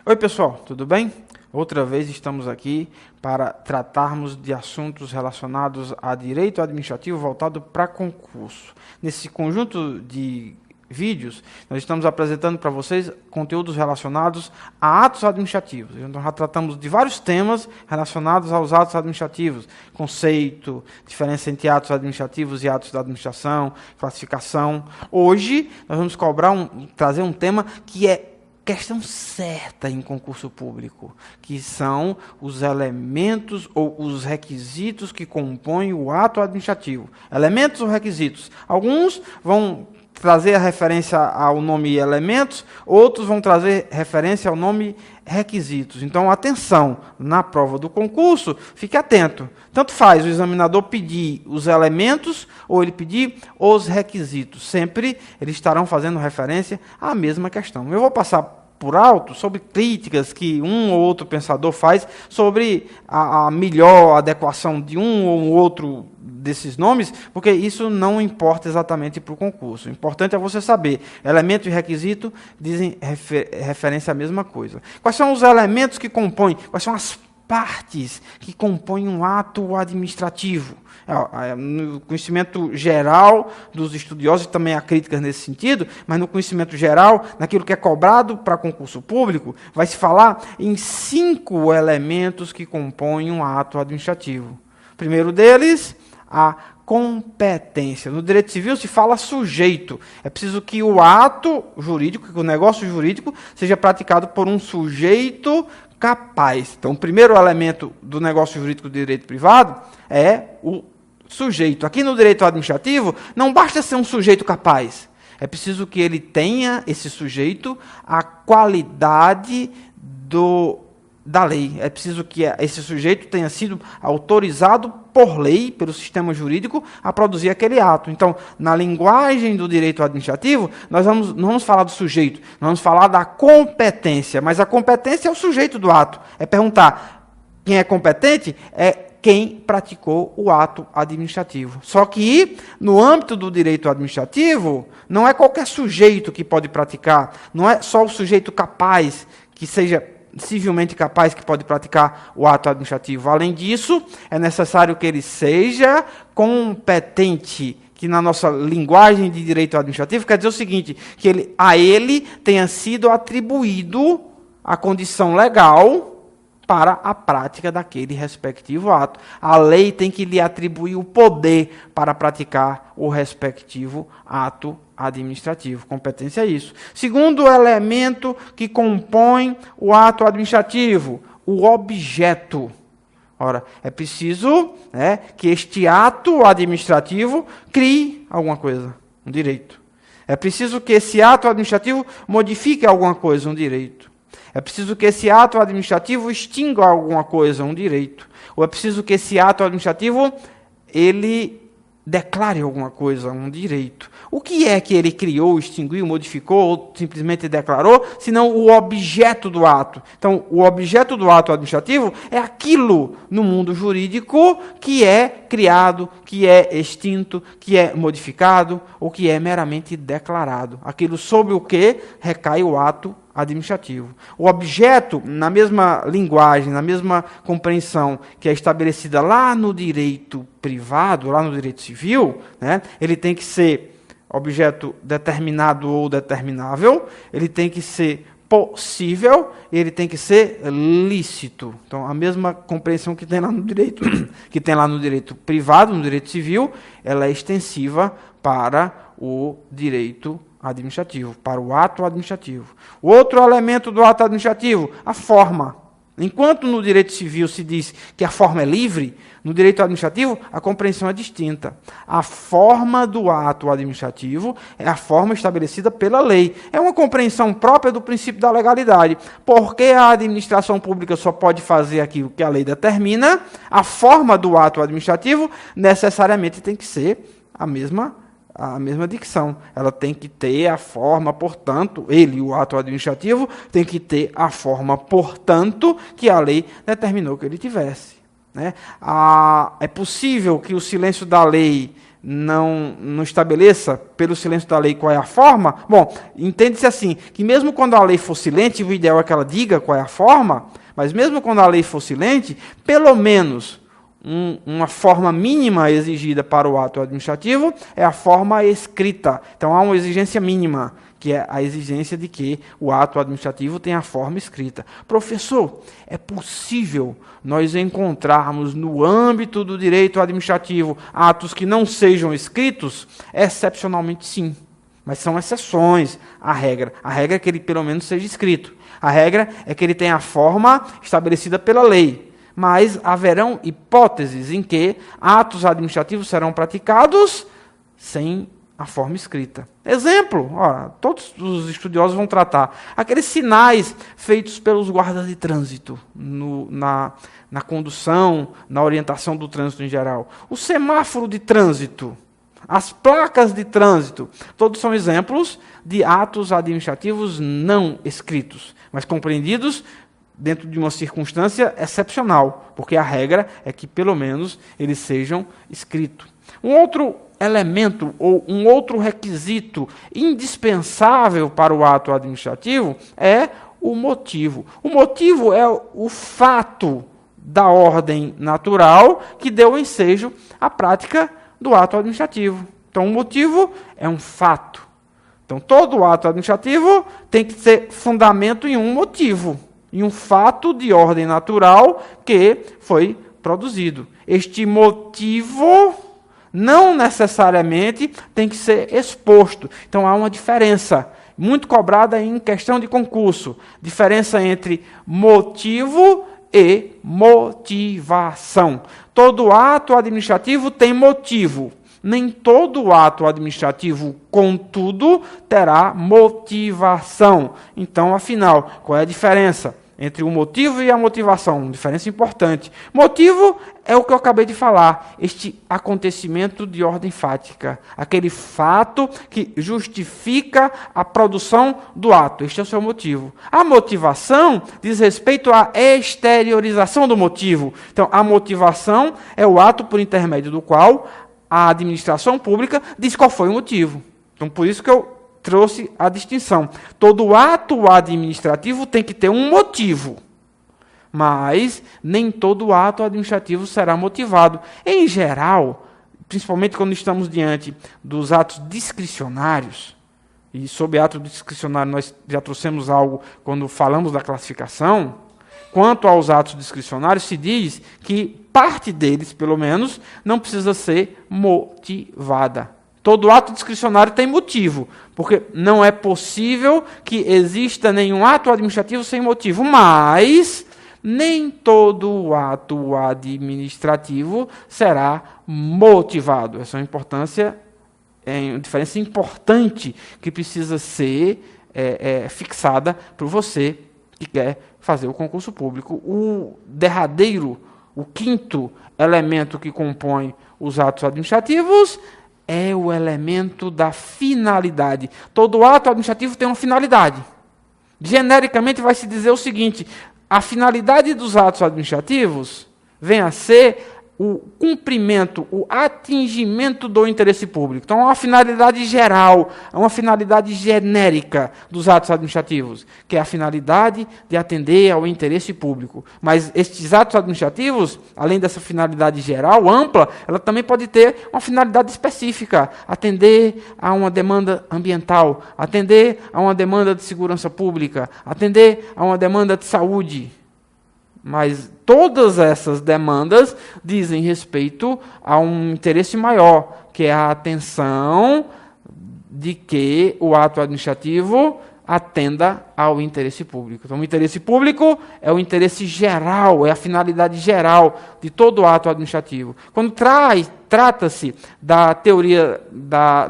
Oi pessoal, tudo bem? Outra vez estamos aqui para tratarmos de assuntos relacionados a direito administrativo voltado para concurso. Nesse conjunto de vídeos, nós estamos apresentando para vocês conteúdos relacionados a atos administrativos. Então já tratamos de vários temas relacionados aos atos administrativos, conceito, diferença entre atos administrativos e atos da administração, classificação. Hoje nós vamos trazer um tema que é questão certa em concurso público, que são os elementos ou os requisitos que compõem o ato administrativo. Elementos ou requisitos? Alguns vão trazer a referência ao nome elementos, outros vão trazer referência ao nome requisitos. Então, atenção, na prova do concurso, fique atento. Tanto faz o examinador pedir os elementos ou ele pedir os requisitos. Sempre eles estarão fazendo referência à mesma questão. Eu vou passar por alto sobre críticas que um ou outro pensador faz sobre a melhor adequação de um ou outro desses nomes, porque isso não importa exatamente para o concurso. O importante é você saber, elemento e requisito dizem referência à mesma coisa. Quais são os elementos que compõem, quais são as partes que compõem um ato administrativo? No conhecimento geral dos estudiosos, também há críticas nesse sentido, mas no conhecimento geral, naquilo que é cobrado para concurso público, vai se falar em 5 elementos que compõem um ato administrativo. O primeiro deles, a competência. No direito civil se fala sujeito. É preciso que o ato jurídico, que o negócio jurídico, seja praticado por um sujeito capaz. Então, o primeiro elemento do negócio jurídico do direito privado é o sujeito. Aqui no direito administrativo, não basta ser um sujeito capaz. É preciso que ele tenha, esse sujeito, a qualidade da lei. É preciso que esse sujeito tenha sido autorizado por lei, pelo sistema jurídico, a produzir aquele ato. Então, na linguagem do direito administrativo, nós não vamos falar do sujeito, nós vamos falar da competência. Mas a competência é o sujeito do ato. É perguntar quem é competente, é quem praticou o ato administrativo. Só que, no âmbito do direito administrativo, não é qualquer sujeito que pode praticar, não é só o sujeito capaz, que seja civilmente capaz, que pode praticar o ato administrativo. Além disso, é necessário que ele seja competente, que na nossa linguagem de direito administrativo quer dizer o seguinte, que a ele tenha sido atribuído a condição legal para a prática daquele respectivo ato. A lei tem que lhe atribuir o poder para praticar o respectivo ato administrativo. Competência é isso. Segundo elemento que compõe o ato administrativo, o objeto. Ora, é preciso que este ato administrativo crie alguma coisa, um direito. É preciso que esse ato administrativo modifique alguma coisa, um direito. É preciso que esse ato administrativo extinga alguma coisa, um direito. Ou é preciso que esse ato administrativo ele declare alguma coisa, um direito. O que é que ele criou, extinguiu, modificou ou simplesmente declarou, senão o objeto do ato? Então, o objeto do ato administrativo é aquilo no mundo jurídico que é criado, que é extinto, que é modificado ou que é meramente declarado. Aquilo sobre o que recai o ato administrativo. O objeto, na mesma linguagem, na mesma compreensão que é estabelecida lá no direito privado, lá no direito civil, ele tem que ser objeto determinado ou determinável, ele tem que ser possível e ele tem que ser lícito. Então, a mesma compreensão que tem lá no direito, que tem lá no direito privado, no direito civil, ela é extensiva para o direito administrativo, para o ato administrativo. O outro elemento do ato administrativo, a forma. Enquanto no direito civil se diz que a forma é livre, no direito administrativo a compreensão é distinta. A forma do ato administrativo é a forma estabelecida pela lei. É uma compreensão própria do princípio da legalidade. Porque a administração pública só pode fazer aquilo que a lei determina, a forma do ato administrativo necessariamente tem que ser a mesma dicção. Ela tem que ter a forma, portanto, o ato administrativo, tem que ter a forma, portanto, que a lei determinou que ele tivesse. É possível que o silêncio da lei não estabeleça, pelo silêncio da lei, qual é a forma, bom, entende-se assim, que mesmo quando a lei for silente, o ideal é que ela diga qual é a forma, mas mesmo quando a lei for silente, pelo menos uma forma mínima exigida para o ato administrativo é a forma escrita. Então, há uma exigência mínima, que é a exigência de que o ato administrativo tenha a forma escrita. Professor, é possível nós encontrarmos no âmbito do direito administrativo atos que não sejam escritos? Excepcionalmente, sim. Mas são exceções à regra. A regra é que ele pelo menos seja escrito. A regra é que ele tenha a forma estabelecida pela lei. Mas haverão hipóteses em que atos administrativos serão praticados sem a forma escrita. Exemplo, todos os estudiosos vão tratar aqueles sinais feitos pelos guardas de trânsito na condução, na orientação do trânsito em geral. O semáforo de trânsito, as placas de trânsito, todos são exemplos de atos administrativos não escritos, mas compreendidos dentro de uma circunstância excepcional, porque a regra é que, pelo menos, eles sejam escritos. Um outro elemento ou um outro requisito indispensável para o ato administrativo é o motivo. O motivo é o fato da ordem natural que deu ensejo à prática do ato administrativo. Então, o motivo é um fato. Então, todo ato administrativo tem que ter fundamento em um motivo, em um fato de ordem natural que foi produzido. Este motivo não necessariamente tem que ser exposto. Então, há uma diferença muito cobrada em questão de concurso. Diferença entre motivo e motivação. Todo ato administrativo tem motivo. Nem todo ato administrativo, contudo, terá motivação. Então, afinal, qual é a diferença entre o motivo e a motivação? Diferença importante. Motivo é o que eu acabei de falar, este acontecimento de ordem fática, aquele fato que justifica a produção do ato. Este é o seu motivo. A motivação diz respeito à exteriorização do motivo. Então, a motivação é o ato por intermédio do qual a administração pública diz qual foi o motivo. Então, por isso que eu trouxe a distinção. Todo ato administrativo tem que ter um motivo, mas nem todo ato administrativo será motivado. Em geral, principalmente quando estamos diante dos atos discricionários, e sobre ato discricionário nós já trouxemos algo quando falamos da classificação. Quanto aos atos discricionários, se diz que parte deles, pelo menos, não precisa ser motivada. Todo ato discricionário tem motivo, porque não é possível que exista nenhum ato administrativo sem motivo, mas nem todo ato administrativo será motivado. Essa é uma diferença importante que precisa ser fixada por você que quer fazer o concurso público. O derradeiro, o quinto elemento que compõe os atos administrativos é o elemento da finalidade. Todo ato administrativo tem uma finalidade. Genericamente vai se dizer o seguinte: a finalidade dos atos administrativos vem a ser o cumprimento, o atingimento do interesse público. Então, há uma finalidade geral, há uma finalidade genérica dos atos administrativos, que é a finalidade de atender ao interesse público. Mas estes atos administrativos, além dessa finalidade geral, ampla, ela também pode ter uma finalidade específica, atender a uma demanda ambiental, atender a uma demanda de segurança pública, atender a uma demanda de saúde. Mas todas essas demandas dizem respeito a um interesse maior, que é a atenção de que o ato administrativo atenda ao interesse público. Então, o interesse público é o interesse geral, é a finalidade geral de todo ato administrativo. Quando trata-se da teoria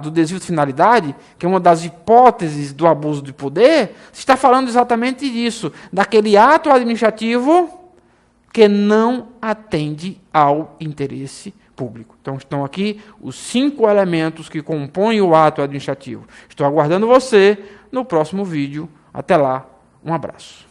do desvio de finalidade, que é uma das hipóteses do abuso de poder, se está falando exatamente disso, daquele ato administrativo que não atende ao interesse público. Então, estão aqui os 5 elementos que compõem o ato administrativo. Estou aguardando você no próximo vídeo. Até lá, um abraço.